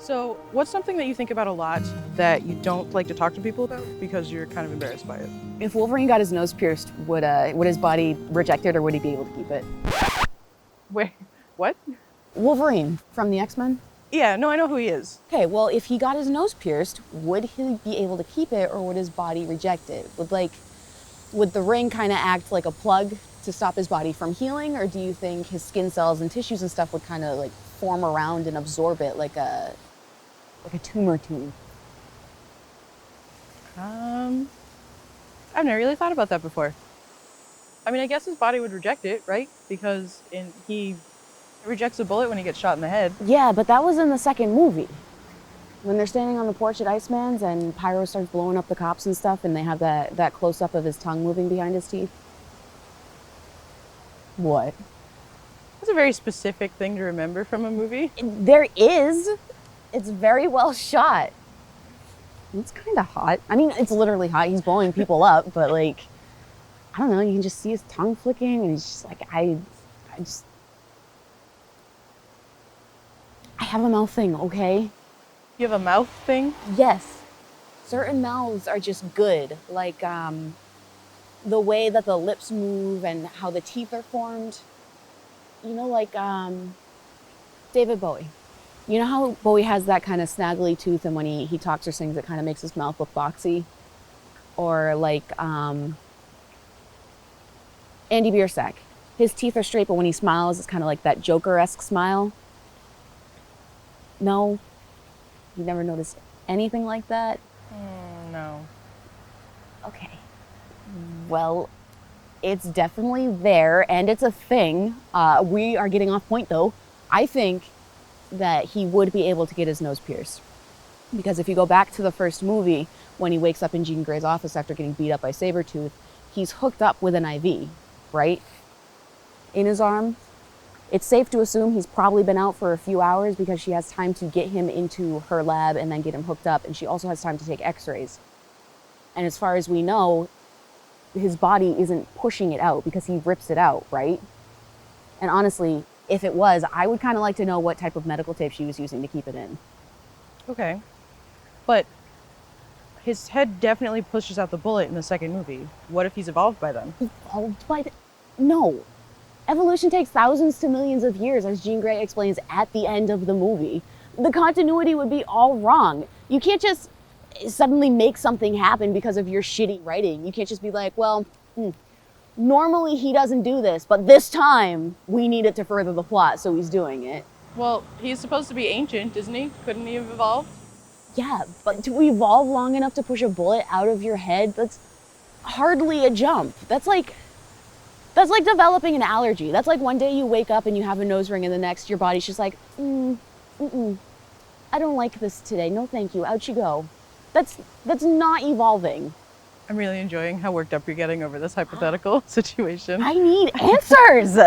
So, what's something that you think about a lot that you don't like to talk to people about because you're kind of embarrassed by it? If Wolverine got his nose pierced, would his body reject it, or would he be able to keep it? Wait, what? Wolverine from the X-Men? Yeah, no, I know who he is. Okay, well, if he got his nose pierced, would he be able to keep it, or would his body reject it? Would the ring kind of act like a plug to stop his body from healing, or do you think his skin cells and tissues and stuff would kind of like form around and absorb it like a tumor tube? I've never really thought about that before. I mean, I guess his body would reject it, right? Because he rejects a bullet when he gets shot in the head. Yeah, but that was in the second movie. When they're standing on the porch at Iceman's and Pyro starts blowing up the cops and stuff, and they have that close-up of his tongue moving behind his teeth. What? That's a very specific thing to remember from a movie. There is. It's very well shot. It's kind of hot. I mean, it's literally hot. He's blowing people up, but like, I don't know, you can just see his tongue flicking, and he's just like, I have a mouth thing, okay? You have a mouth thing? Yes. Certain mouths are just good. Like, the way that the lips move and how the teeth are formed. You know, like, David Bowie. You know how Bowie has that kind of snaggly tooth, and when he talks or sings, it kind of makes his mouth look boxy? Or like, Andy Biersack. His teeth are straight, but when he smiles, it's kind of like that Joker-esque smile. No? You never noticed anything like that? No. Okay. Well, it's definitely there, and it's a thing. We are getting off point, though. I think that he would be able to get his nose pierced. Because if you go back to the first movie, when he wakes up in Jean Grey's office after getting beat up by Sabretooth, he's hooked up with an IV, right? In his arm. It's safe to assume he's probably been out for a few hours because she has time to get him into her lab and then get him hooked up, and she also has time to take x-rays. And as far as we know, his body isn't pushing it out because he rips it out, right? And honestly, if it was, I would kind of like to know what type of medical tape she was using to keep it in. Okay. But his head definitely pushes out the bullet in the second movie. What if he's evolved by then? Evolved by No. Evolution takes thousands to millions of years, as Jean Grey explains at the end of the movie. The continuity would be all wrong. You can't just suddenly make something happen because of your shitty writing. You can't just be like, well, normally he doesn't do this, but this time we need it to further the plot, so he's doing it. Well, he's supposed to be ancient, isn't he? Couldn't he have evolved? Yeah, but to evolve long enough to push a bullet out of your head, that's hardly a jump. That's like developing an allergy. That's like one day you wake up and you have a nose ring, and the next your body's just like, I don't like this today. No, thank you. Out you go. That's not evolving. I'm really enjoying how worked up you're getting over this hypothetical situation. I need answers.